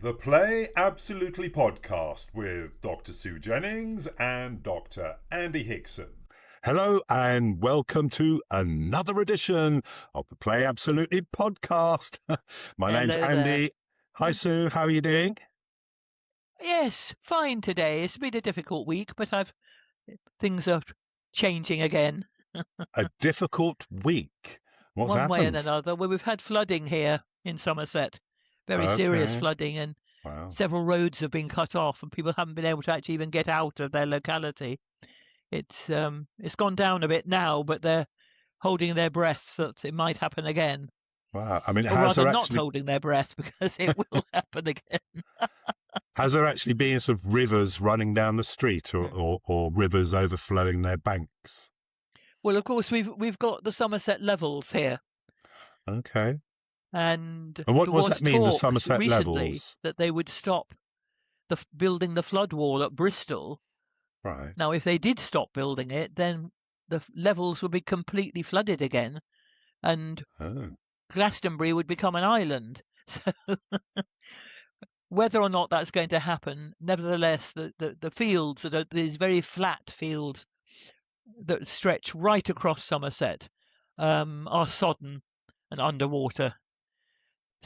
The Play Absolutely podcast with Dr. Sue Jennings and Dr. Andy Hickson. Hello and welcome to another edition of the Play Absolutely podcast. My name's Hello there. Andy. Hi Sue, how are you doing? Yes, fine today. It's been a difficult week, but things are changing again. A difficult week. What's One way and happened? another. Well, we've had flooding here in Somerset, very serious Okay. flooding, and Wow. several roads have been cut off, and people haven't been able to actually even get out of their locality. It's gone down a bit now, but they're holding their breath that it might happen again. Wow. I mean, Or has rather, there not actually holding their breath because it will happen again. been sort of rivers running down the street or rivers overflowing their banks? Well, of course, we've got the Somerset levels here. Okay. And And what there does was that mean, the talk Somerset recently levels? that they would stop building the flood wall at Bristol. Right. Now, if they did stop building it, then the levels would be completely flooded again, and Oh. Glastonbury would become an island. So whether or not that's going to happen, nevertheless, the fields, these very flat fields that stretch right across Somerset, are sodden and underwater.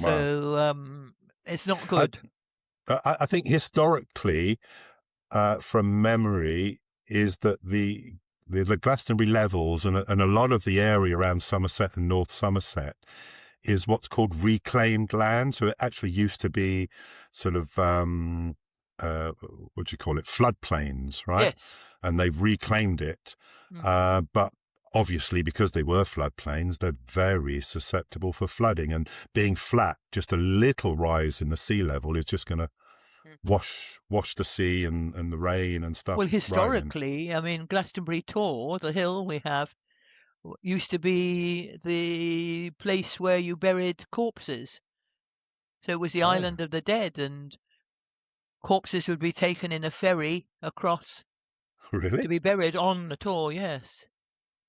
Wow. So it's not good. I think historically, from memory, is that the Glastonbury levels and a lot of the area around Somerset and North Somerset is what's called reclaimed land. So it actually used to be sort of what do you call it, floodplains, right? Yes. And they've reclaimed it, but obviously because they were floodplains, they're very susceptible for flooding, and being flat, just a little rise in the sea level is just going to wash the sea and the rain and stuff. Well, right in. historically, I mean, Glastonbury Tor, the hill we have, used to be the place where you buried corpses. So it was the island of the dead, and corpses would be taken in a ferry across to Really? be buried on the Tor, yes.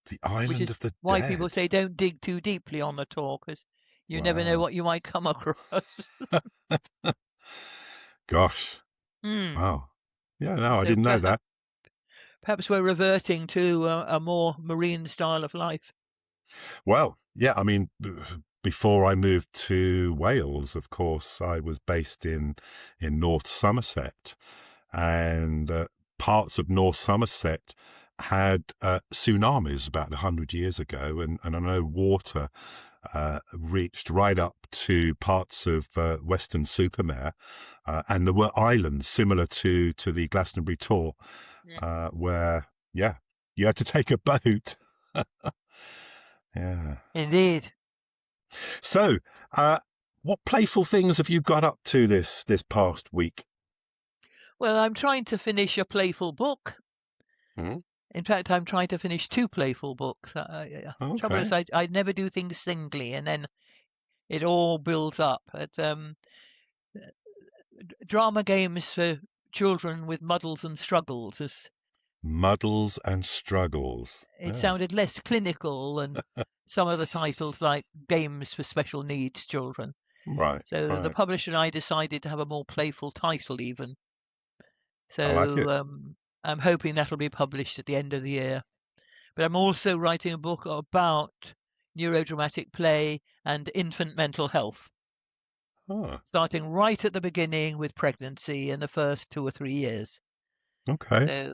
The Which island is of the why dead. people say don't dig too deeply on the Tor, because you never know Wow. what you might come across. Gosh. Hmm. Wow. Yeah, no, I So didn't know that. perhaps we're reverting to a more marine style of life. Well, yeah, I mean, before I moved to Wales, of course, I was based in North Somerset, and parts of North Somerset had tsunamis about 100 years ago, and I know water reached right up to parts of Weston-super-Mare, and there were islands similar to the Glastonbury Tor, where, yeah, you had to take a boat. Yeah. Indeed. So, what playful things have you got up to this past week? Well, I'm trying to finish a playful book. In fact, I'm trying to finish 2 playful books. Trouble is, I never do things singly, and then it all builds up. Drama games for children with muddles and struggles. Muddles and struggles. It sounded less clinical than some of the titles, like games for special needs children. Right. So the publisher and I decided to have a more playful title, even. I like it. So I'm hoping that'll be published at the end of the year. But I'm also writing a book about neurodramatic play and infant mental health, starting right at the beginning with pregnancy in the first 2 or 3 years. Okay.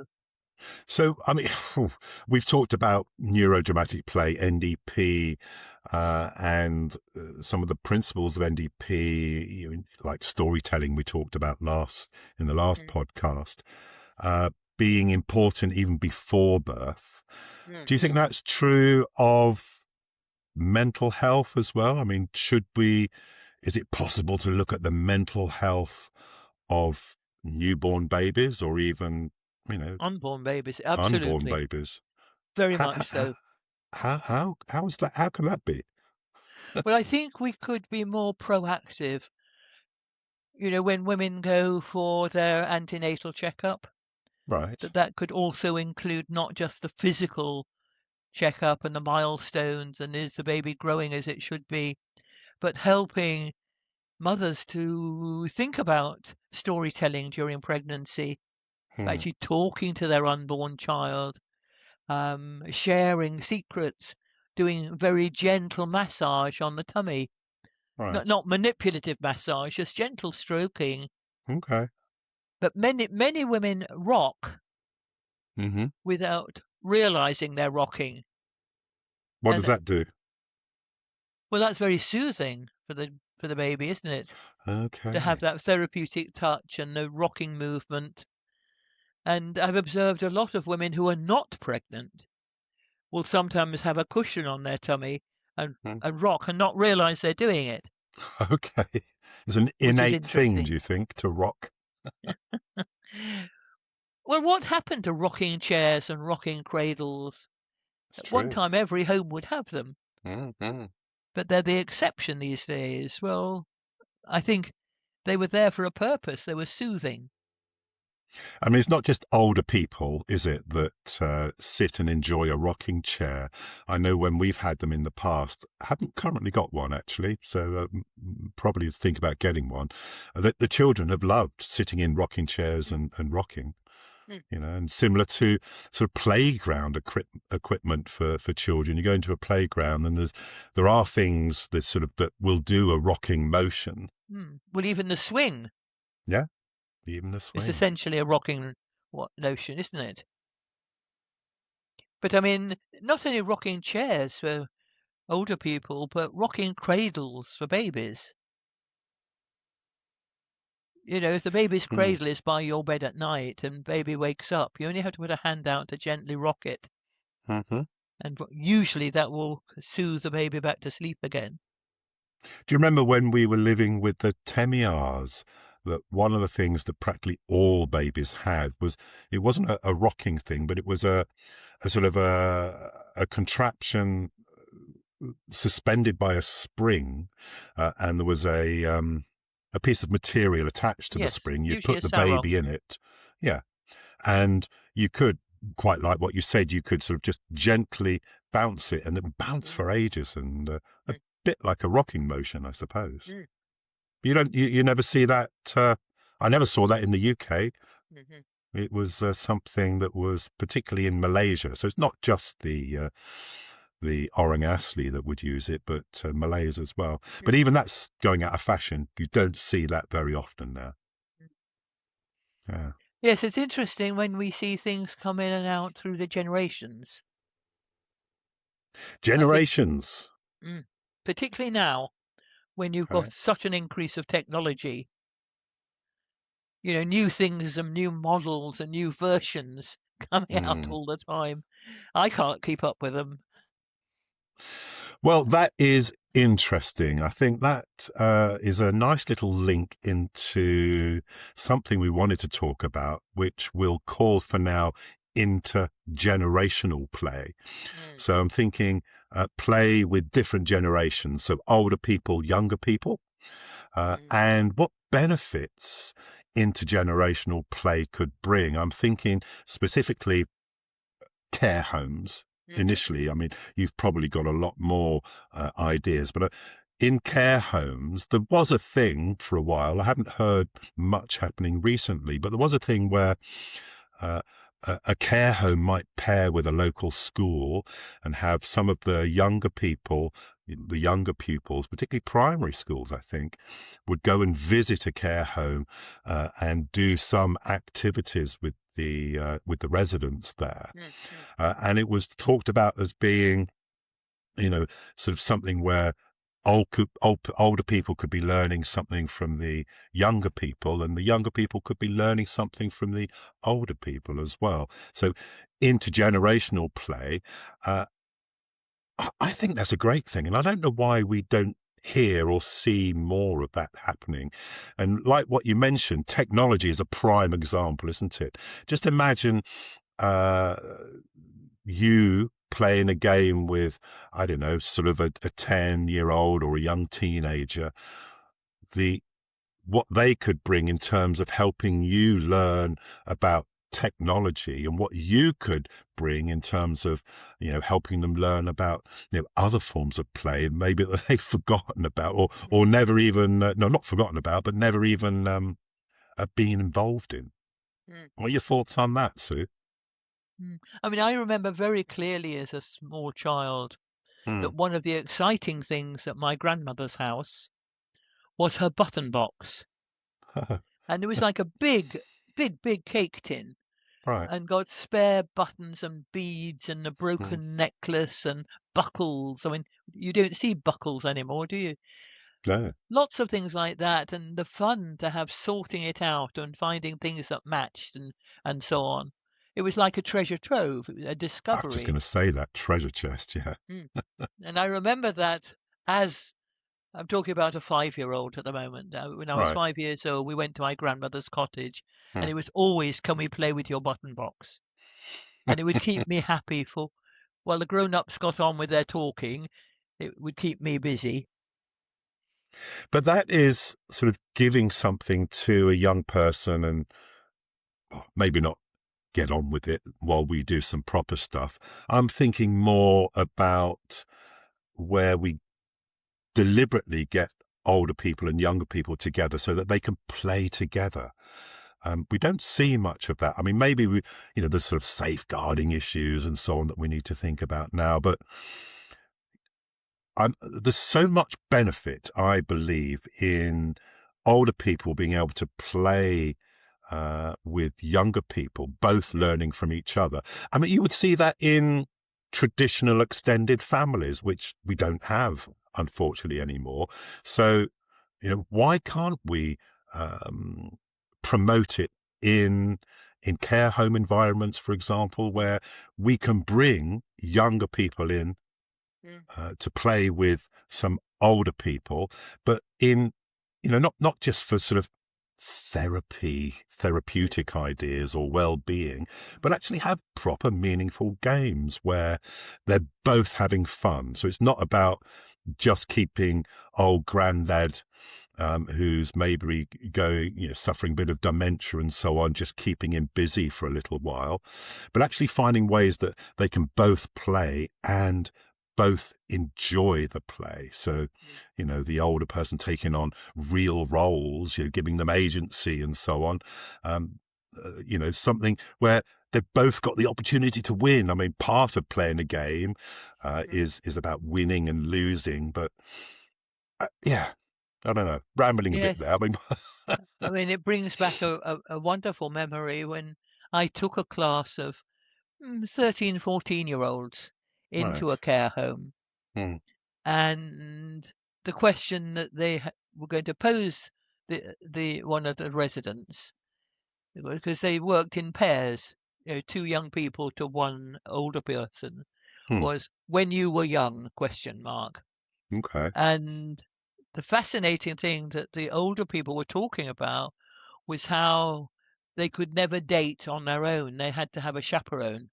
So, I mean, we've talked about neurodramatic play, NDP, and some of the principles of NDP, like storytelling we talked about in the last podcast, being important even before birth. Do you think that's true of mental health as well? I mean, is it possible to look at the mental health of newborn babies, or even, unborn babies? Absolutely. unborn babies? Very much so. How is that? How can that be? Well, I think we could be more proactive. When women go for their antenatal checkup, Right. that could also include not just the physical checkup and the milestones and is the baby growing as it should be, but helping mothers to think about storytelling during pregnancy, actually talking to their unborn child, sharing secrets, doing very gentle massage on the tummy. Right. Not manipulative massage, just gentle stroking. Okay. But many women rock Mm-hmm. without realizing they're rocking. What does And that do? well, that's very soothing for the baby, isn't it? To have Okay. that therapeutic touch and the rocking movement. And I've observed a lot of women who are not pregnant will sometimes have a cushion on their tummy and, Mm. and rock and not realize they're doing it, Okay. It's an which is innate thing, interesting. do you think, to rock? Well, what happened to rocking chairs and rocking cradles? It's At one true. time, every home would have them, Mm-hmm. but they're the exception these days. Well, I think they were there for a purpose. They were soothing. I mean, it's not just older people, is it, that sit and enjoy a rocking chair? I know when we've had them in the past, I haven't currently got one actually, so probably think about getting one. The children have loved sitting in rocking chairs and rocking, Mm. and similar to sort of playground equipment for children. You go into a playground and there are things that will do a rocking motion. Well, even the swing Yeah, even the is swing. essentially a rocking notion, isn't it? But I mean, not only rocking chairs for older people, but rocking cradles for babies. If the baby's Mm. cradle is by your bed at night and baby wakes up, you only have to put a hand out to gently rock it. Mm-hmm. And usually that will soothe the baby back to sleep again. Do you remember when we were living with the Temiars, that one of the things that practically all babies had was, it wasn't a rocking thing, but it was a sort of a contraption suspended by a spring, and there was a piece of material attached to the Yes, spring. You'd usually put a the sarong. baby in it. Yeah. And you could, quite like what you said, you could sort of just gently bounce it, and it would bounce for ages, and a bit like a rocking motion, I suppose. You never see that. I never saw that in the UK. Mm-hmm. It was something that was particularly in Malaysia. So it's not just the Orang Asli that would use it, but Malays as well. But even that's going out of fashion. You don't see that very often now. Yeah. Yes, it's interesting when we see things come in and out through the generations. I think, Generations. particularly now, when you've got Okay. such an increase of technology, new things and new models and new versions coming out Mm. all the time. I can't keep up with them. Well, that is interesting. I think that is a nice little link into something we wanted to talk about, which we'll call for now intergenerational play. So I'm thinking play with different generations, so older people, younger people, and what benefits intergenerational play could bring. I'm thinking specifically care homes. Initially, I mean, you've probably got a lot more ideas, but in care homes, there was a thing for a while. I haven't heard much happening recently, but there was a thing where a care home might pair with a local school and have some of the younger people, the younger pupils, particularly primary schools, I think, would go and visit a care home and do some activities with the residents there. And it was talked about as being, sort of something where older people could be learning something from the younger people, and the younger people could be learning something from the older people as well. So intergenerational play, I think that's a great thing. And I don't know why we don't hear or see more of that happening. And like what you mentioned, technology is a prime example, isn't it? Just imagine you playing a game with, I don't know, sort of a 10-year-old or a young teenager, what they could bring in terms of helping you learn about technology and what you could bring in terms of, helping them learn about, other forms of play, maybe that they've forgotten about, or never even, no, not forgotten about, but never even being involved in. What are your thoughts on that, Sue? I mean, I remember very clearly as a small child that one of the exciting things at my grandmother's house was her button box. And it was like a big cake tin. Right. And got spare buttons and beads and a broken necklace and buckles. I mean, you don't see buckles anymore, do you? No. Lots of things like that, and the fun to have sorting it out and finding things that matched and so on. It was like a treasure trove, a I was just discovery. going to say that treasure chest, yeah. And I remember that as I'm talking about a 5-year-old at the moment. When I was Right. 5 years old, we went to my grandmother's cottage, and Hmm. it was always, "Can we play with your button box?" And it would keep me happy for while the grown-ups got on with their talking, it would keep me busy. But that is sort of giving something to a young person and maybe not get on with it while we do some proper stuff. I'm thinking more about where we deliberately get older people and younger people together so that they can play together. We don't see much of that. I mean, maybe there's sort of safeguarding issues and so on that we need to think about now, but there's so much benefit, I believe, in older people being able to play with younger people, both learning from each other. I mean, you would see that in traditional extended families, which we don't have, unfortunately, anymore. So, why can't we promote it in care home environments, for example, where we can bring younger people in to play with some older people, but in, not just for sort of therapeutic ideas or well-being, but actually have proper meaningful games where they're both having fun. So it's not about just keeping old granddad who's maybe going, suffering a bit of dementia and so on, just keeping him busy for a little while, but actually finding ways that they can both play and both enjoy the play. So, the older person taking on real roles, giving them agency and so on, something where they've both got the opportunity to win. I mean, part of playing a game is about winning and losing, but yeah, I don't know, rambling a bit there. Yes. I mean, I mean, it brings back a wonderful memory when I took a class of 13, 14-year-olds into right. a care home. And the question that they were going to pose the one of the residents, because they worked in pairs, 2 young people to 1 older person, was "when you were young?" question mark. Okay. And the fascinating thing that the older people were talking about was how they could never date on their own. They had to have a chaperone.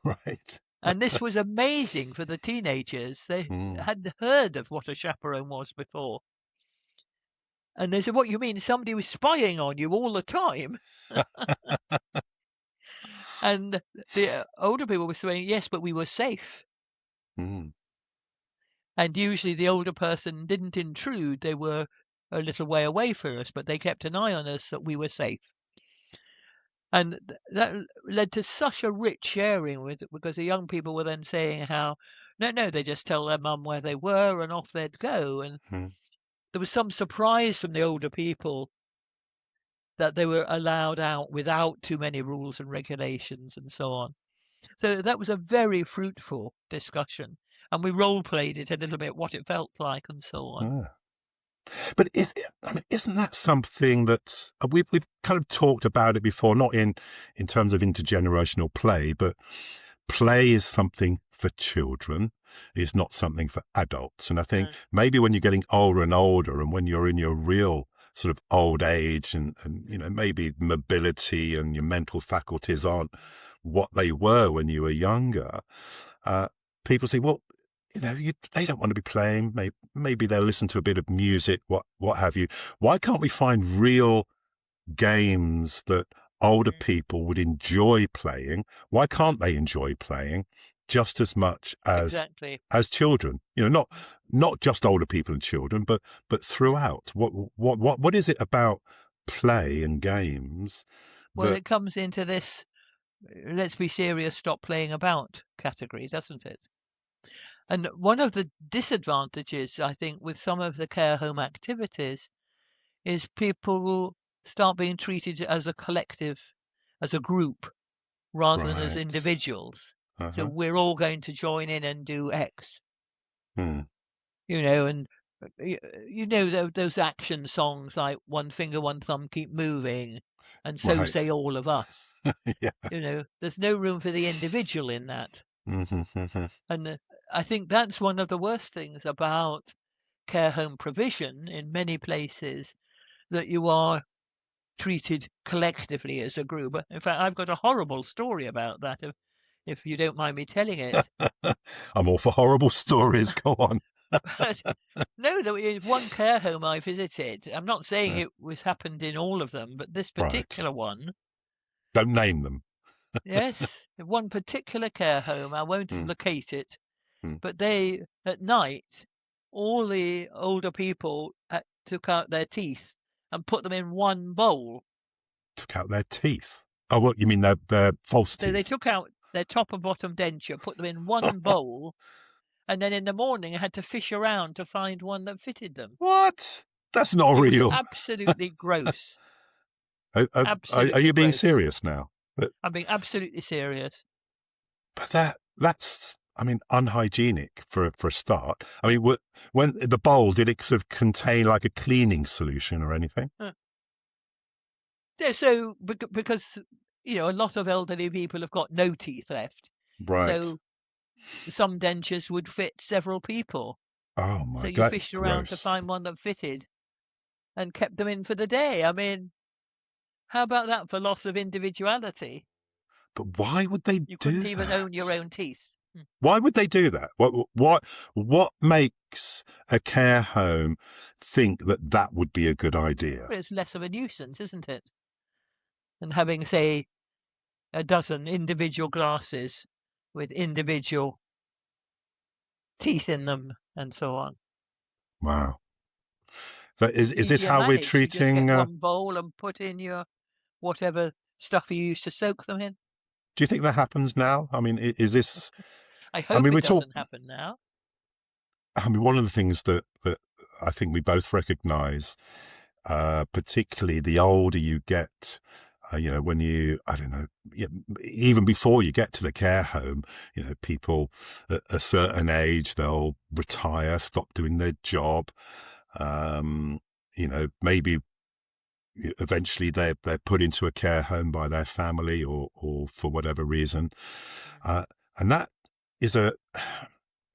Right. And this was amazing for the teenagers. They hadn't heard of what a chaperone was before. And they said, "What you mean? Somebody was spying on you all the time?" And the older people were saying, "Yes, but we were safe." And usually the older person didn't intrude. They were a little way away from us, but they kept an eye on us that we were safe. And that led to such a rich sharing because the young people were then saying how, no, they just tell their mum where they were and off they'd go. And there was some surprise from the older people that they were allowed out without too many rules and regulations and so on. So that was a very fruitful discussion. And we role played it a little bit, what it felt like and so on. But isn't that something that's we've kind of talked about it before, not in terms of intergenerational play, but play is something for children. It's not something for adults. And I think maybe when you're getting older and older, and when you're in your real sort of old age, and maybe mobility and your mental faculties aren't what they were when you were younger, people say, well, they don't want to be playing. Maybe they'll listen to a bit of music, what have you. Why can't we find real games that older people would enjoy playing. Why can't they enjoy playing just as much Exactly. as children? Not just older people and children, but throughout. What is it about play and games Well, that? it comes into this let's be serious, stop playing about category, doesn't it? And one of the disadvantages, I think, with some of the care home activities is people will start being treated as a collective, as a group, rather than as Right. individuals. So Uh-huh. we're all going to join in and do X, Hmm. and those action songs like One Finger, One Thumb, Keep Moving, and So Right. Say All of Us. Yeah. There's no room for the individual in that. Mm-hmm. And I think that's one of the worst things about care home provision in many places, that you are treated collectively as a group. In fact, I've got a horrible story about that, if you don't mind me telling it. I'm all for horrible stories. Go on. But no, there was one care home I visited. I'm not saying Uh, it was happened in all of them, but this right. particular one, Don't name them. yes, one particular care home, I won't Mm, locate it, mm. but they, at night, all the older people took out their teeth and put them in one bowl. Took out their teeth. Oh, what you mean? Their false So they teeth? took out their top and bottom denture, put them in one bowl, and then in the morning I had to fish around to find one that fitted them. What? That's not It was real. absolutely gross. Are Absolutely you being gross. serious now? I'm being absolutely serious. But that's I mean unhygienic for a start. I mean, when the bowl, did it sort of contain like a cleaning solution or anything? Yeah, so because a lot of elderly people have got no teeth left, Right. so some dentures would fit several people. Oh So my you God, that's fished around to gross. find one that fitted and kept them in for the day. I mean, how about that for loss of individuality? But why would they You couldn't do even own your that? own teeth. Why would they do that? What makes a care home think that that would be a good idea? Well, it's less of a nuisance, isn't it? Than having, say, a dozen individual glasses with individual teeth in them and so on. Wow. So is this Easier how we're managed. You just treating? get Do one bowl and put in your whatever stuff you used to soak them in. you think that happens now? I mean, is this? I I hope mean, it we talk. doesn't happen now. I mean, one of the things that I think we both recognise, particularly the older you get, when I don't know, even before you get to the care home, people at a certain age, they'll retire, stop doing their job. Maybe eventually they're put into a care home by their family or for whatever reason. And that is a,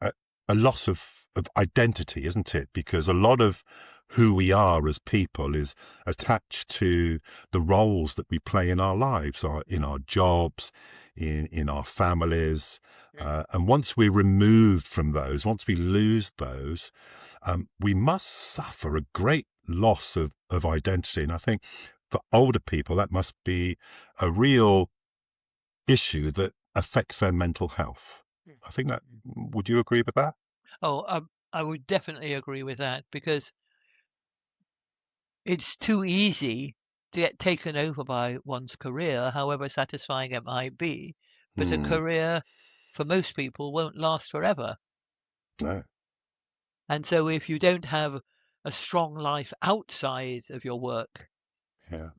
a loss of identity, isn't it? Because a lot of who we are as people is attached to the roles that we play in our lives, in our jobs, in our families. And once we're removed from those, once we lose those, we must suffer a great loss of identity. And I think for older people, that must be a real issue that affects their mental health. I think that, would you agree with that? Oh, I would definitely agree with that, because it's too easy to get taken over by one's career, however satisfying it might be. But a Hmm. career for most people won't last forever. No. And so if you don't have a strong life outside of your work, Yeah.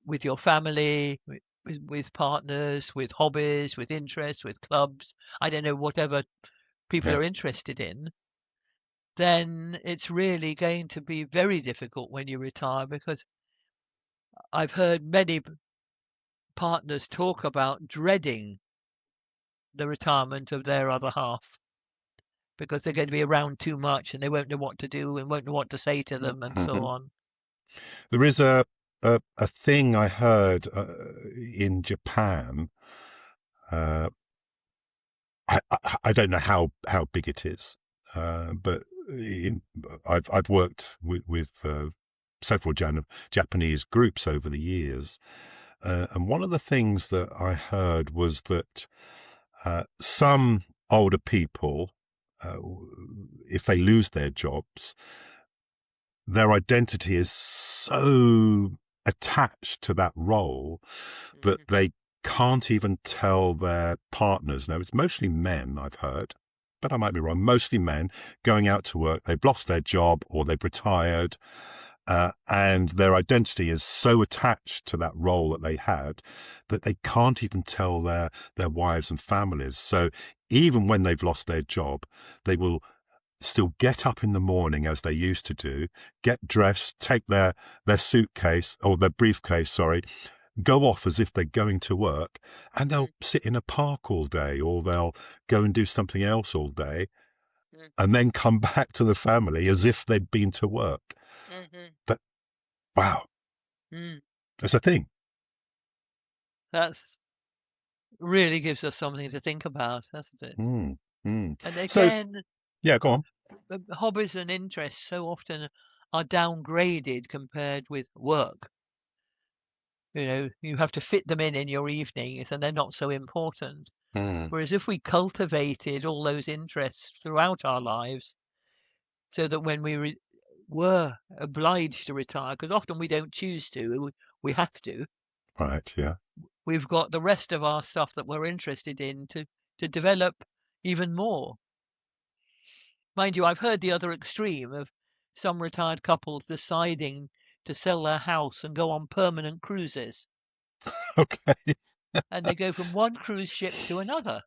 with your family, with partners, with hobbies, with interests, with clubs, I don't know, whatever people Yeah. are interested in, then it's really going to be very difficult when you retire, because I've heard many partners talk about dreading the retirement of their other half, because they're going to be around too much and they won't know what to do and won't know what to say to them and so Hmm. on. There is a thing I heard in Japan. Uh, I don't know how big it is, but I've worked with several Japanese groups over the years. And one of the things that I heard was that some older people, uh, if they lose their jobs, their identity is so attached to that role that they can't even tell their partners. Now, it's mostly men, I've heard, but I might be wrong. Mostly men going out to work. They've lost their job or they've retired, and their identity is so attached to that role that they had that they can't even tell their wives and families. So even when they've lost their job, they will still get up in the morning as they used to do, get dressed, take their suitcase or their briefcase, sorry, go off as if they're going to work, and they'll sit in a park all day, or they'll go and do something else all day, and then come back to the family as if they'd been to work. That, wow, that's a thing. That's really gives us something to think about, doesn't it? And again, so, yeah, go on. Hobbies and interests so often are downgraded compared with work. You know, you have to fit them in your evenings and they're not so important. Whereas if we cultivated all those interests throughout our lives, so that when we were obliged to retire, because often we don't choose to, we have to. Right, yeah. We've got the rest of our stuff that we're interested in to develop even more. Mind you, I've heard the other extreme of some retired couples deciding to sell their house and go on permanent cruises. Okay. And they go from one cruise ship to another.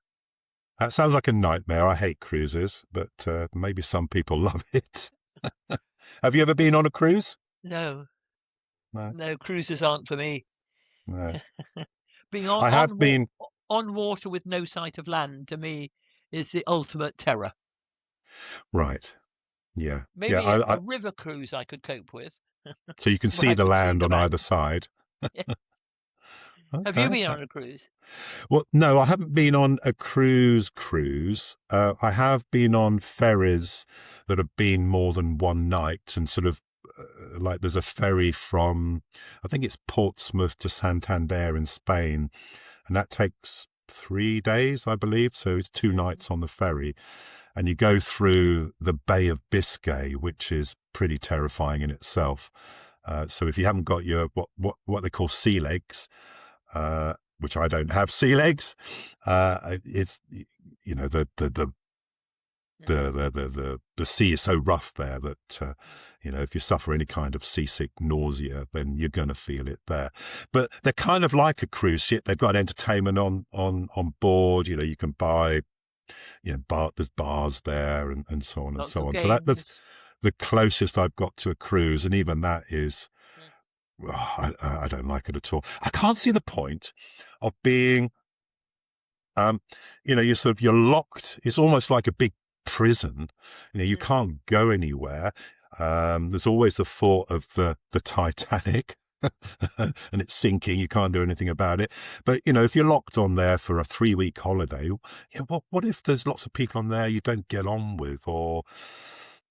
That sounds like a nightmare. I hate cruises, but maybe some people love it. Have you ever been on a cruise? No. No. No, cruises aren't for me. No. Being I have been on water with no sight of land, to me, is the ultimate terror. Right. Yeah. Maybe yeah. a river cruise I could cope with. So you can see the land on either side. Have you been on a cruise? Well, no, I haven't been on a cruise. I have been on ferries that have been more than one night, and sort of like there's a ferry from, I think it's Portsmouth to Santander in Spain, and that takes 3 days, I believe. So it's 2 nights on the ferry, and you go through the Bay of Biscay, which is pretty terrifying in itself. So if you haven't got your what they call sea legs, which I don't have sea legs, it's, you know, the sea is so rough there that you know, if you suffer any kind of seasick nausea, then you're going to feel it there. But they're kind of like a cruise ship. They've got entertainment on board. You know, you can buy, you know, there's bars there and so on and so on. So that's the closest I've got to a cruise, and even that is, I don't like it at all. I can't see the point of being, you know, you're locked. It's almost like a big prison. You know, you can't go anywhere. There's always the thought of the Titanic and it's sinking. You can't do anything about it. But, you know, if you're locked on there for a 3-week holiday, you know, what if there's lots of people on there you don't get on with, or,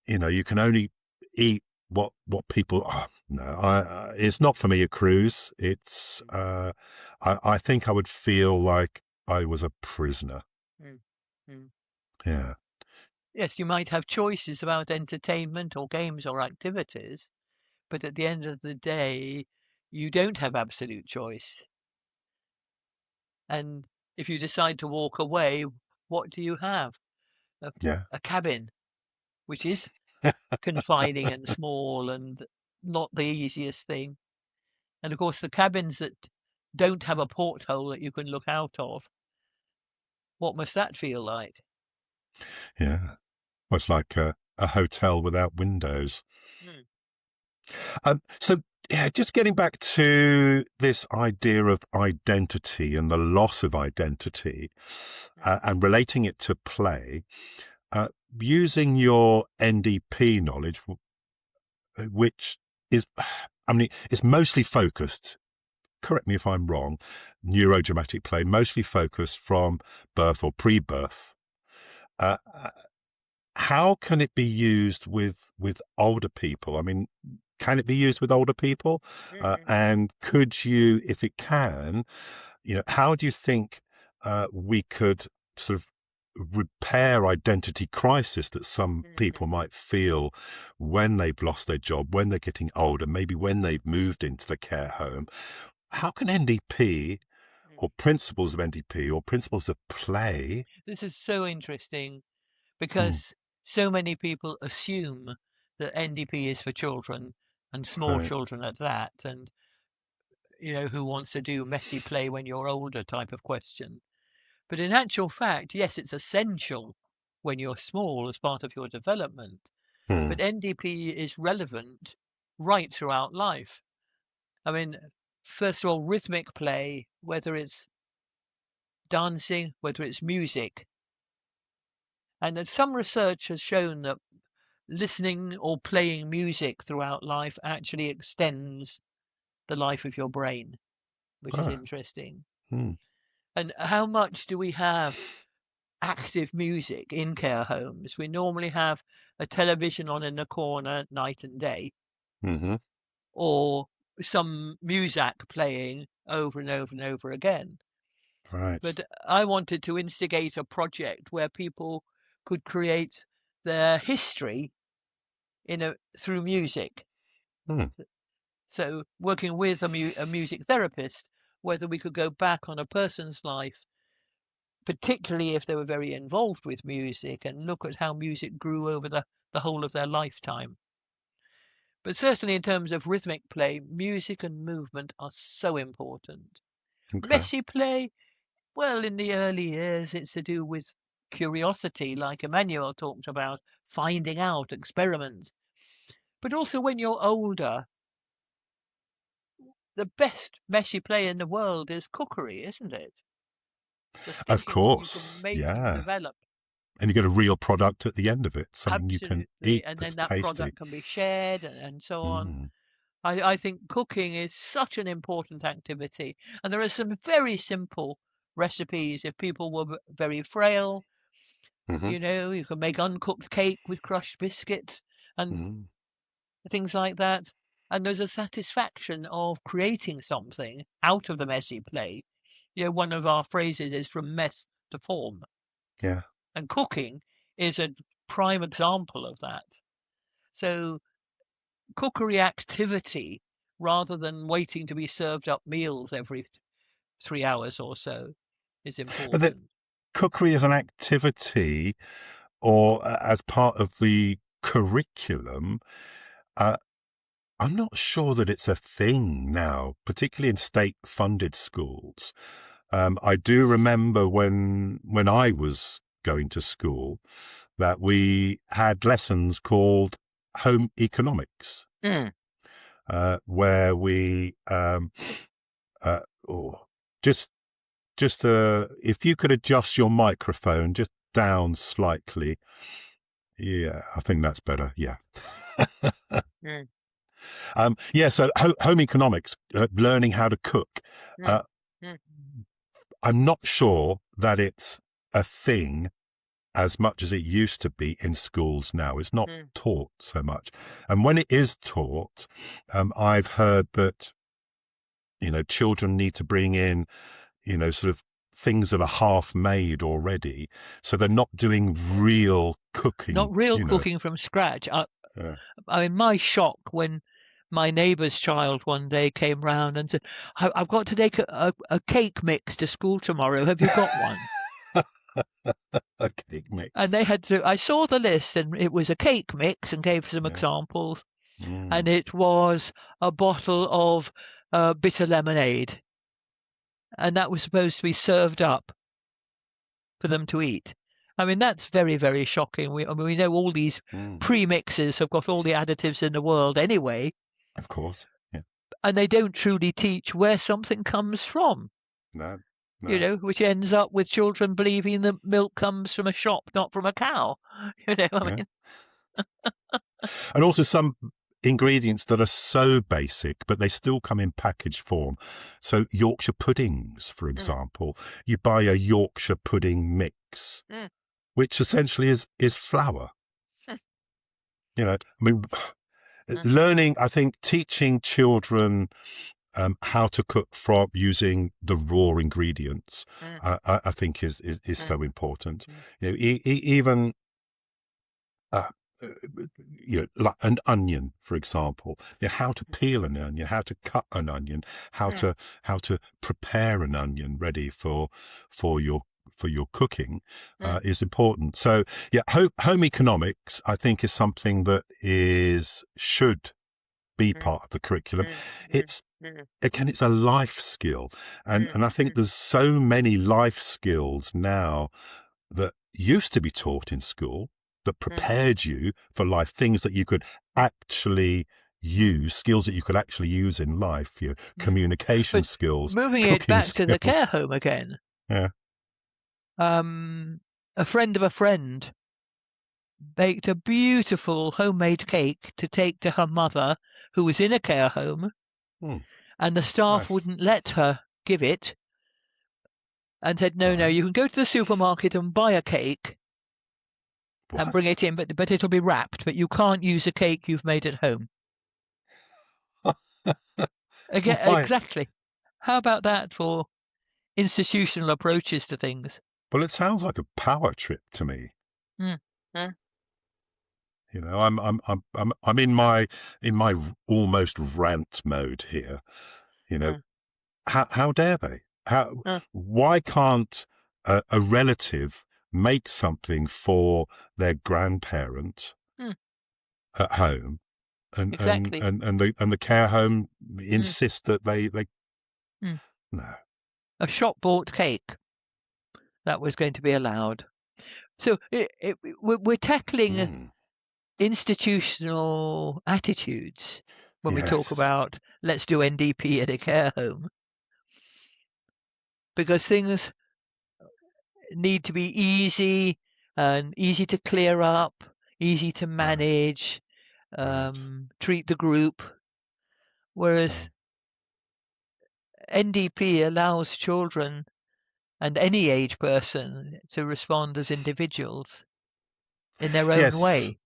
you know, you can only eat what people. Oh, no, it's not for me, a cruise. It's I think I would feel like I was a prisoner. Yeah. Yes, you might have choices about entertainment or games or activities, but at the end of the day, you don't have absolute choice. And if you decide to walk away, what do you have? A cabin, which is confining and small and not the easiest thing. And of course, the cabins that don't have a porthole that you can look out of, what must that feel like? Yeah. Well, it's like a hotel without windows. So, yeah, just getting back to this idea of identity and the loss of identity, and relating it to play, using your NDP knowledge, which is, I mean, it's mostly focused, correct me if I'm wrong, neurodramatic play, mostly focused from birth or pre-birth. How can it be used with older people? I mean, can it be used with older people? And could you, if it can, how do you think we could sort of repair identity crisis that some people might feel when they've lost their job, when they're getting older, maybe when they've moved into the care home? How can NDP or principles of NDP or principles of play? This is so interesting because so many people assume that NDP is for children and small Right. children at that, and who wants to do messy play when you're older type of question. But in actual fact, yes, it's essential when you're small as part of your development. But NDP is relevant right throughout life. I mean, first of all, rhythmic play, whether it's dancing, whether it's music. And some research has shown that listening or playing music throughout life actually extends the life of your brain, which is interesting. And how much do we have active music in care homes? We normally have a television on in the corner night and day, or some music playing over and over and over again. Right. But I wanted to instigate a project where people could create their history through music. So working with a music therapist, whether we could go back on a person's life, particularly if they were very involved with music, and look at how music grew over the whole of their lifetime. But certainly in terms of rhythmic play, music and movement are so important. Messy play, well, in the early years, it's to do with curiosity, like Emmanuel talked about, finding out, experiment. But also when you're older, the best messy play in the world is cookery, isn't it? Just Of thinking what you can course. make and Yeah. develop. And you get a real product at the end of it, something you can Absolutely. eat And then that's that tasty. product can be shared and so on. I think cooking is such an important activity. And there are some very simple recipes if people were very frail. You can make uncooked cake with crushed biscuits and things like that. And there's a satisfaction of creating something out of the messy play. One of our phrases is from mess to form. Yeah. And cooking is a prime example of that. So cookery activity, rather than waiting to be served up meals every 3 hours or so, is But that important. cookery as an activity or as part of the curriculum, I'm not sure that it's a thing now, particularly in state-funded schools. I do remember when I was going to school that we had lessons called home economics, where we just if you could adjust your microphone just down slightly. Yeah, I think that's better. Yeah. So home economics, learning how to cook. I'm not sure that it's a thing as much as it used to be in schools now. It's not taught so much. And when it is taught, I've heard that, children need to bring in, sort of things that are half made already. So they're not doing real cooking. Not real cooking from scratch. I mean, my shock when my neighbour's child one day came round and said, I've got to take a cake mix to school tomorrow. Have you got one? A cake mix. And they had to, I saw the list and it was a cake mix and gave some examples. And it was a bottle of bitter lemonade. And that was supposed to be served up for them to eat. I mean, that's very, very shocking. We know all these pre-mixes have got all the additives in the world anyway. Of course, yeah. And they don't truly teach where something comes from. No. Which ends up with children believing that milk comes from a shop, not from a cow. I mean. And also some ingredients that are so basic, but they still come in packaged form. So Yorkshire puddings, for example, you buy a Yorkshire pudding mix, which essentially is flour. I mean, learning, I think, teaching children how to cook from using the raw ingredients, I think is so important. You know, even you know, like an onion, for example. You know, how to peel an onion, how to cut an onion, how to prepare an onion ready for your cooking is important. So yeah, home economics, I think, is something that should be part of the curriculum. It's again, it's a life skill, and I think there's so many life skills now that used to be taught in school that prepared you for life, things that you could actually use, skills that you could actually use in life, you know, communication skills, moving cooking it back skills. to the care home again. Yeah. A friend of a friend baked a beautiful homemade cake to take to her mother, who was in a care home, and the staff wouldn't let her give it, and said, no, you can go to the supermarket and buy a cake and bring it in, but it'll be wrapped, but you can't use a cake you've made at home. Again, exactly. How about that for institutional approaches to things? Well, it sounds like a power trip to me. You know, I'm in my almost rant mode here. You know, how dare they? Why can't a relative make something for their grandparent at home, and exactly. and the care home insist that they no. A shop bought cake that was going to be allowed. So we're tackling institutional attitudes when we talk about let's do NDP at a care home, because things need to be easy and easy to clear up, easy to manage, treat the group, whereas NDP allows children and any age person to respond as individuals in their own way.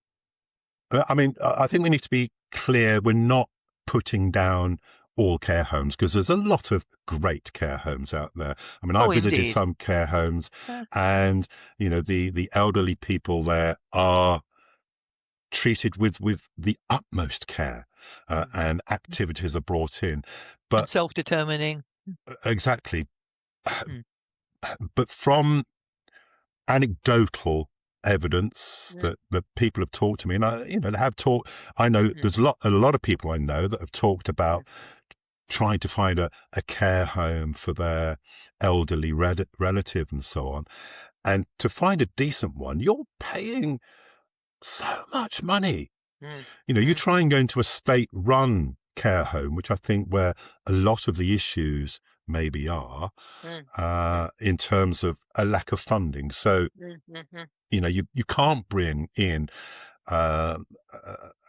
I mean, I think we need to be clear. We're not putting down all care homes, because there's a lot of great care homes out there. I mean, I visited some care homes, and you know, the elderly people there are treated with the utmost care, and activities are brought in, but and self-determining. Exactly. But from anecdotal evidence that people have talked to me, and I know there's a lot of people I know that have talked about trying to find a care home for their elderly relative and so on, and to find a decent one, you're paying so much money. You know, you try and go into a state-run care home, which I think where a lot of the issues maybe are, in terms of a lack of funding. So, you know, you can't bring in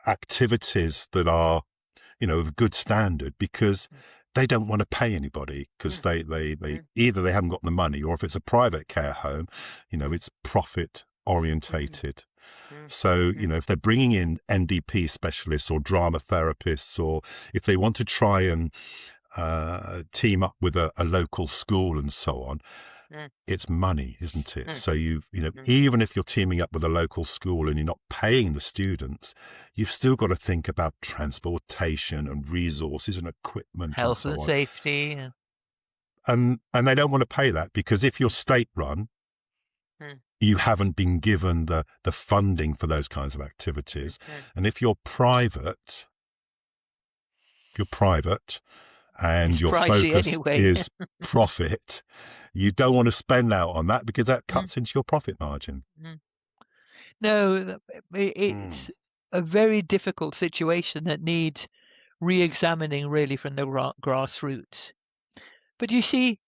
activities that are, you know, of good standard, because they don't want to pay anybody, because they either they haven't got the money, or if it's a private care home, you know, it's profit orientated. So, you know, if they're bringing in NDP specialists or drama therapists, or if they want to try and team up with a local school and so on, it's money, isn't it? So even if you're teaming up with a local school and you're not paying the students, you've still got to think about transportation and resources and equipment, health and so on. Safety. And they don't want to pay that, because if you're state run, you haven't been given the funding for those kinds of activities. And if you're private, and it's your pricey focus anyway. is profit, you don't want to spend out on that, because that cuts into your profit margin. No, it's a very difficult situation that needs re-examining really from the grassroots. But you see,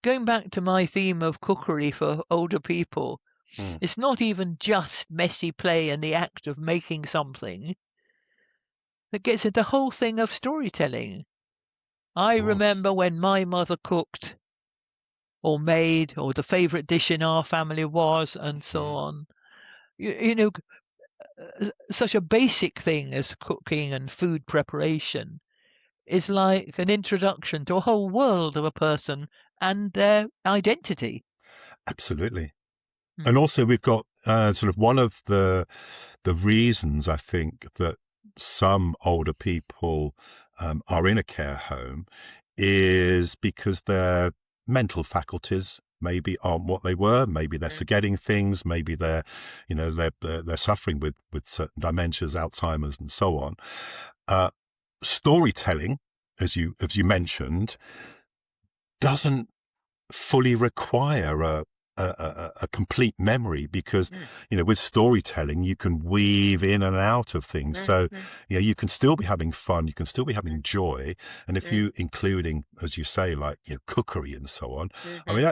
going back to my theme of cookery for older people, it's not even just messy play and the act of making something that gets at the whole thing of storytelling. I remember when my mother cooked or made, or the favourite dish in our family was, and so on. You know, such a basic thing as cooking and food preparation is like an introduction to a whole world of a person and their identity. Absolutely. And also we've got sort of one of the reasons I think that some older people are in a care home is because their mental faculties maybe aren't what they were. Maybe they're forgetting things. Maybe they're suffering with certain dementias, Alzheimer's, and so on. Storytelling, as you mentioned, doesn't fully require a complete memory, because with storytelling you can weave in and out of things, so you can still be having fun, you can still be having joy, and if you including, as you say, like cookery and so on, I mean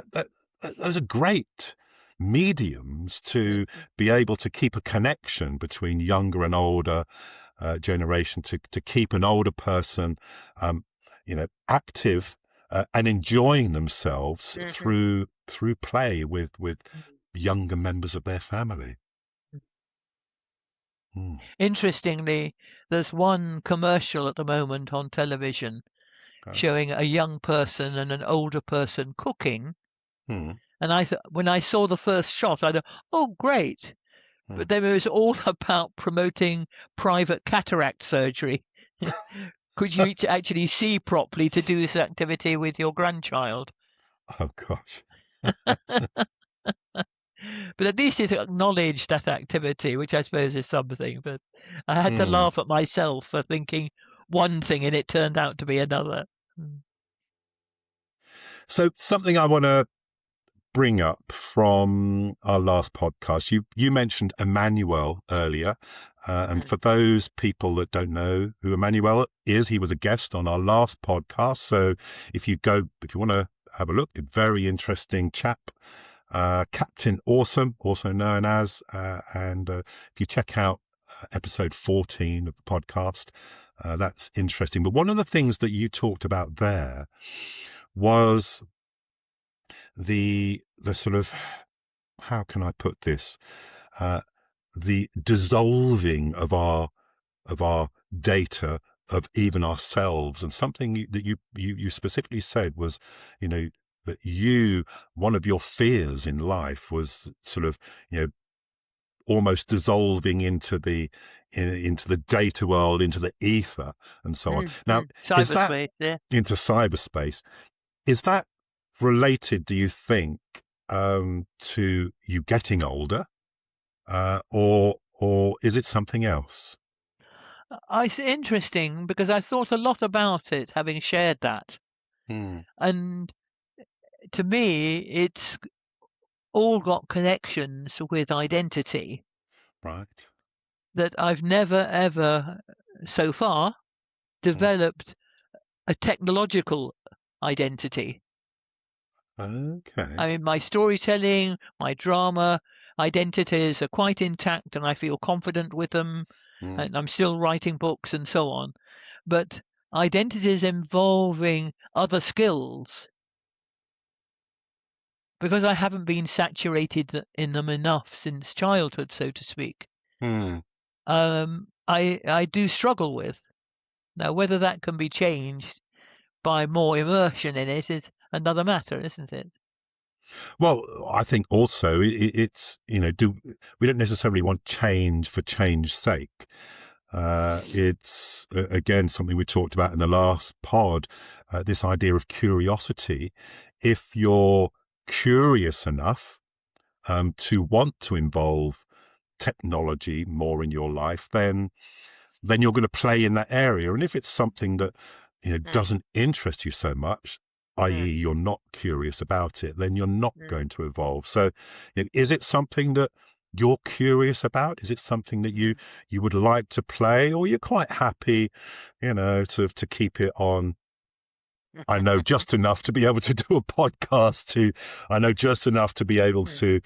those are great mediums to be able to keep a connection between younger and older generation, to keep an older person active and enjoying themselves through play with younger members of their family. Interestingly, there's one commercial at the moment on television showing a young person and an older person cooking. And when I saw the first shot, I thought, oh, great. But then it was all about promoting private cataract surgery. Could you actually see properly to do this activity with your grandchild? Oh, gosh. But at least it acknowledged that activity, which I suppose is something. But I had to laugh at myself for thinking one thing and it turned out to be another. So something I want to bring up from our last podcast, you mentioned Emmanuel earlier, and for those people that don't know who Emmanuel is, he was a guest on our last podcast. So if you want to have a look, a very interesting chap, Captain Awesome, also known as, and if you check out episode 14 of the podcast, that's interesting. But one of the things that you talked about there was the sort of, how can I put this, the dissolving of our data, of even ourselves. And something that you specifically said was, that one of your fears in life was sort of, almost dissolving into the data world, into the ether, and so on. Now, is that into cyberspace? Is that related, do you think, to you getting older, or is it something else? It's interesting because I thought a lot about it, having shared that. And to me, it's all got connections with identity. Right. That I've never, ever, so far, developed a technological identity. Okay. I mean, my storytelling, my drama identities are quite intact and I feel confident with them. And I'm still writing books and so on. But identities involving other skills, because I haven't been saturated in them enough since childhood, so to speak, I do struggle with. Now, whether that can be changed by more immersion in it is another matter, isn't it? Well, I think also it's, we don't necessarily want change for change's sake. It's, again, something we talked about in the last pod, this idea of curiosity. If you're curious enough to want to involve technology more in your life, then you're going to play in that area. And if it's something that doesn't interest you so much, i.e. you're not curious about it, then you're not going to evolve. So is it something that you're curious about? Is it something that you would like to play, or you're quite happy, to keep it on? I know just enough to be able to do a podcast, I know just enough to be able to,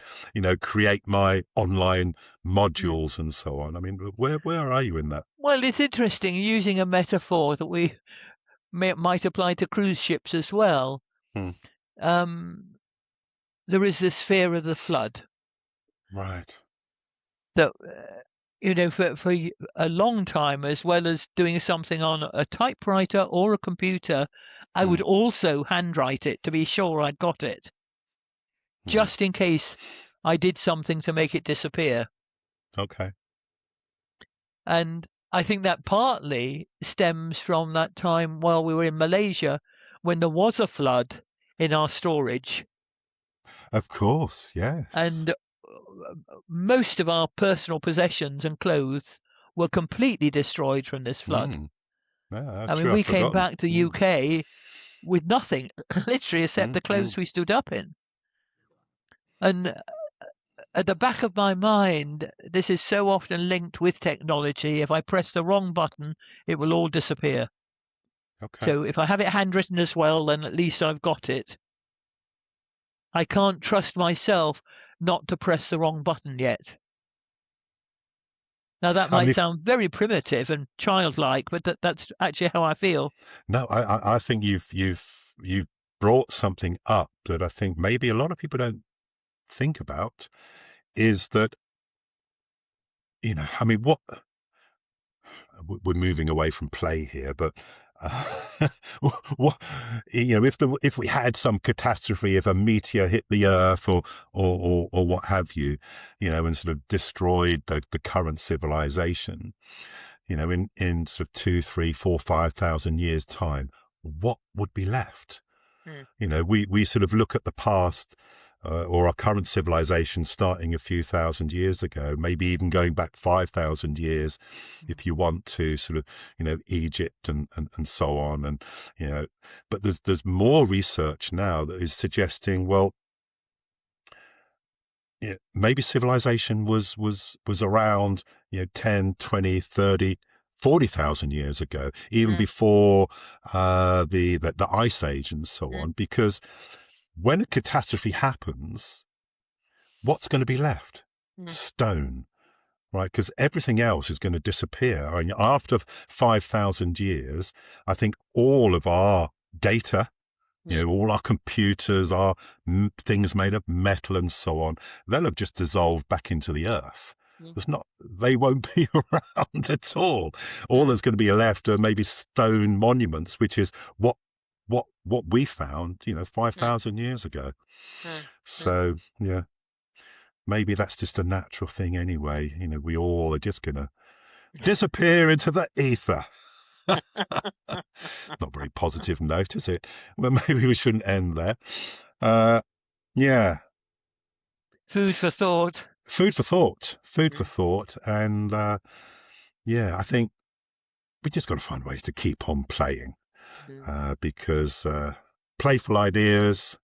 create my online modules and so on. I mean, where are you in that? Well, it's interesting using a metaphor that we might apply to cruise ships as well. There is this fear of the flood. Right. That for a long time, as well as doing something on a typewriter or a computer, I would also handwrite it to be sure I'd got it, just in case I did something to make it disappear. Okay. And I think that partly stems from that time while we were in Malaysia when there was a flood in our storage. Of course, yes. And most of our personal possessions and clothes were completely destroyed from this flood. Yeah, I mean, true, we I've came forgotten. back to UK with nothing, literally, except the clothes we stood up in. And at the back of my mind, this is so often linked with technology. If I press the wrong button, it will all disappear. Okay. So if I have it handwritten as well, then at least I've got it. I can't trust myself not to press the wrong button yet. Now, that might sound very primitive and childlike, but that's actually how I feel. No, I think you've brought something up that I think maybe a lot of people don't think about, is that, I mean, we're moving away from play here, but what, if we had some catastrophe, if a meteor hit the Earth or what have you, and sort of destroyed the current civilization, in sort of 2, 3, 4, 5,000 years' time, what would be left? We sort of look at the past or our current civilization starting a few thousand years ago, maybe even going back 5,000 years, if you want to, sort of, Egypt and so on. And, but there's more research now that is suggesting, well, maybe civilization was around, 10, 20, 30, 40,000 years ago, even before the Ice Age and so on, because when a catastrophe happens, what's going to be left? Stone, right? Because everything else is going to disappear. And after 5,000 years, I think all of our data, all our computers, our things made of metal and so on, they'll have just dissolved back into the earth. They won't be around at all. All there's going to be left are maybe stone monuments, which is what we found, 5,000 years ago. So, yeah, maybe that's just a natural thing anyway. We all are just going to disappear into the ether. Not very positive note, is it? Well, maybe we shouldn't end there. Yeah. Food for thought. Food for thought. And, I think we just got to find ways to keep on playing. Because playful ideas,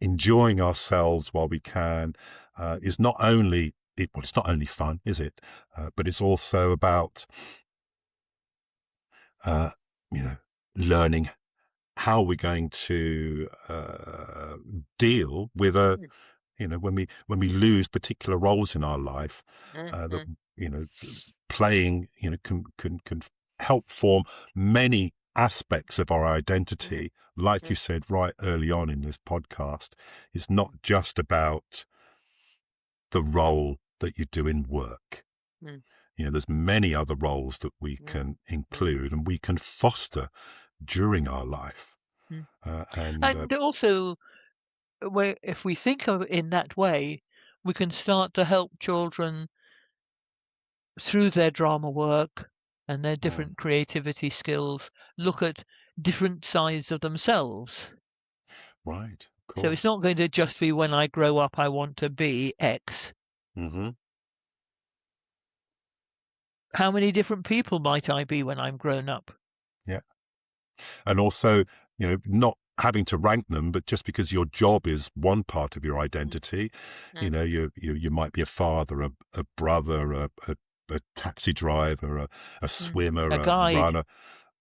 enjoying ourselves while we can, is not only it's not only fun, is it? But it's also about learning how we're going to deal with when we lose particular roles in our life, that playing can help form many aspects of our identity. Like you said right early on in this podcast, it's not just about the role that you do in work. There's many other roles that we can include and we can foster during our life. And also, if we think of it in that way, we can start to help children through their drama work and their different creativity skills look at different sides of themselves. Right, of course. So it's not going to just be when I grow up, I want to be X. How many different people might I be when I'm grown up? Yeah. And also, not having to rank them, but just because your job is one part of your identity, you might be a father, a brother, a taxi driver, a swimmer, a runner.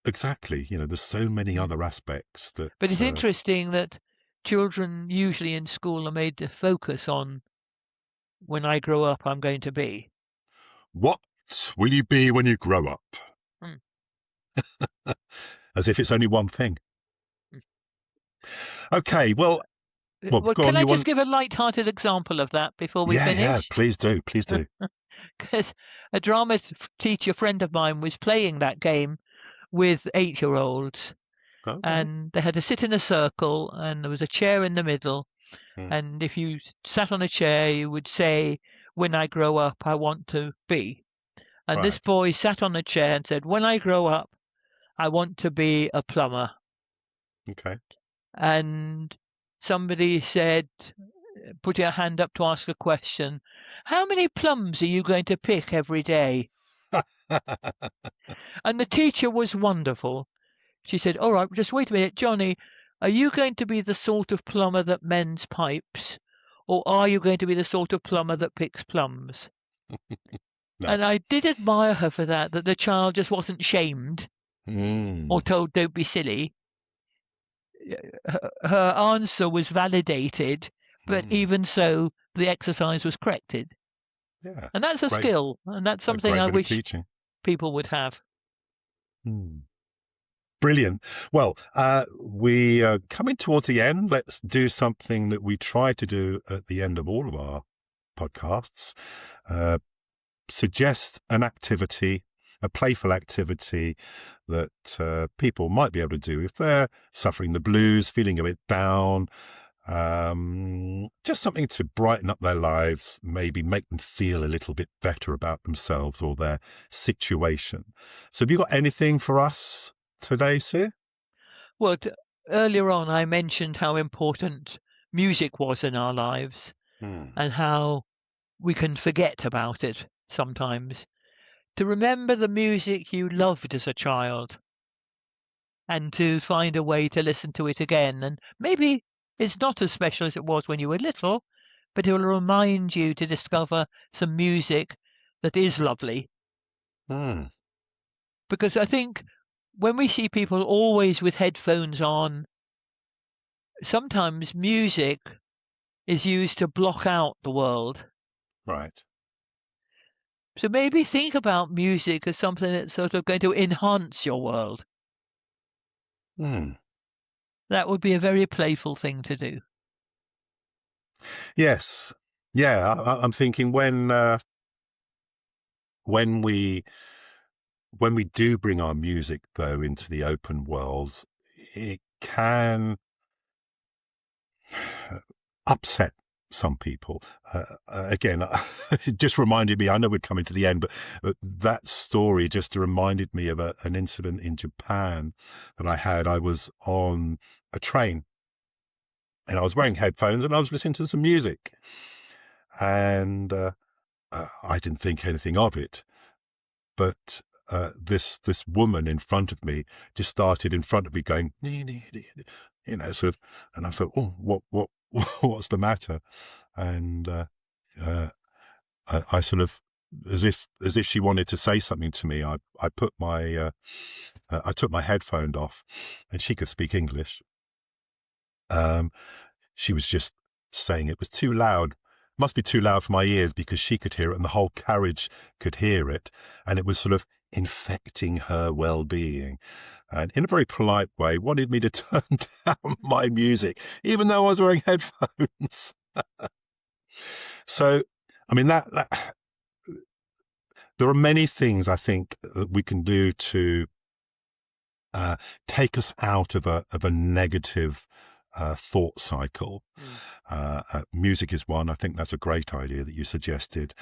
Exactly. There's so many other aspects that. But it's interesting that children usually in school are made to focus on when I grow up, I'm going to be. What will you be when you grow up? As if it's only one thing. Okay, well, can I just give a light-hearted example of that before we finish? Yeah, please do. because a drama teacher friend of mine was playing that game with 8-year-olds, Okay. and they had to sit in a circle, and there was a chair in the middle. And if you sat on a chair, you would say, "When I grow up, I want to be." And this Right. boy sat on the chair and said, "When I grow up, I want to be a plumber." Okay. And somebody said, putting a hand up to ask a question, "How many plums are you going to pick every day?" And the teacher was wonderful. She said, "All right, just wait a minute, Johnny. Are you going to be the sort of plumber that mends pipes? Or are you going to be the sort of plumber that picks plums?" And Nice. I did admire her for that the child just wasn't shamed or told, "Don't be silly." Her answer was validated, but even so, the exercise was corrected. Yeah. And that's a Great. skill, and that's A something great I bit of wish teaching. people would have. Brilliant. Well, we are coming towards the end. Let's do something that we try to do at the end of all of our podcasts. Suggest an activity, a playful activity that people might be able to do if they're suffering the blues, feeling a bit down, just something to brighten up their lives, maybe make them feel a little bit better about themselves or their situation. So have you got anything for us today, Sue? Well, earlier on, I mentioned how important music was in our lives and how we can forget about it sometimes. To remember the music you loved as a child and to find a way to listen to it again. And maybe it's not as special as it was when you were little, but it will remind you to discover some music that is lovely. Because I think when we see people always with headphones on, sometimes music is used to block out the world. Right. So maybe think about music as something that's sort of going to enhance your world. That would be a very playful thing to do. Yes. Yeah, I'm thinking when we do bring our music though into the open world, it can upset some people. Again, it just reminded me, I know we're coming to the end, but that story just reminded me of an incident in Japan that I had. I was on a train and I was wearing headphones and I was listening to some music. And I didn't think anything of it. But this woman in front of me just started in front of me going, sort of, and I thought, oh, what's the matter? And I sort of, as if she wanted to say something to me, I put my I took my headphone off, and she could speak English. She was just saying it was too loud. Must be too loud for my ears because she could hear it and the whole carriage could hear it, and it was sort of infecting her well-being. And in a very polite way, wanted me to turn down my music, even though I was wearing headphones. So, I mean, that there are many things I think that we can do to take us out of a negative thought cycle. Music is one. I think that's a great idea that you suggested.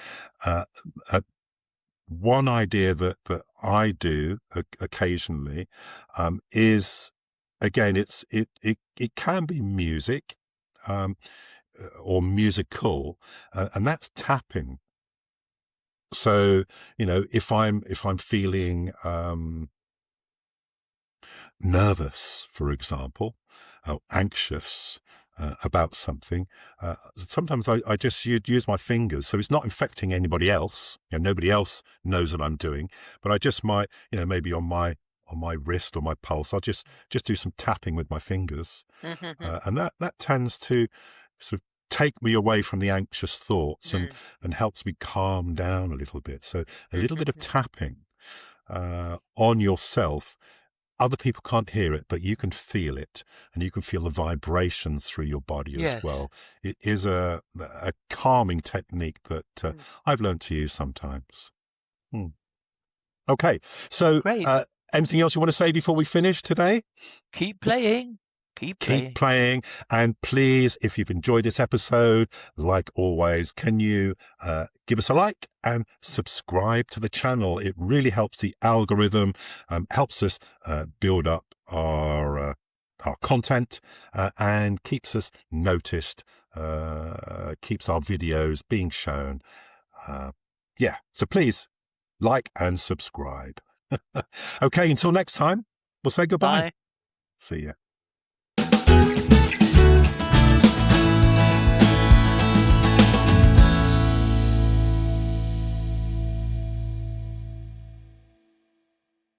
One idea that I do occasionally is, again, it can be music or musical, and that's tapping. So, if I'm feeling nervous, for example, or anxious about something, sometimes I just use my fingers. So it's not infecting anybody else. Nobody else knows what I'm doing, but I just might, maybe on my wrist or my pulse, I'll just do some tapping with my fingers. And that tends to sort of take me away from the anxious thoughts and helps me calm down a little bit. So a little bit of tapping on yourself, other people can't hear it, but you can feel it, and you can feel the vibrations through your body as Yes. well. It is a calming technique that I've learned to use sometimes. Okay, so Great. anything else you want to say before we finish today? Keep playing. Keep playing. And please, if you've enjoyed this episode, like always, can you give us a like and subscribe to the channel? It really helps the algorithm, helps us build up our content, and keeps us noticed, keeps our videos being shown. So please like and subscribe. Okay, until next time, we'll say goodbye. Bye. See ya.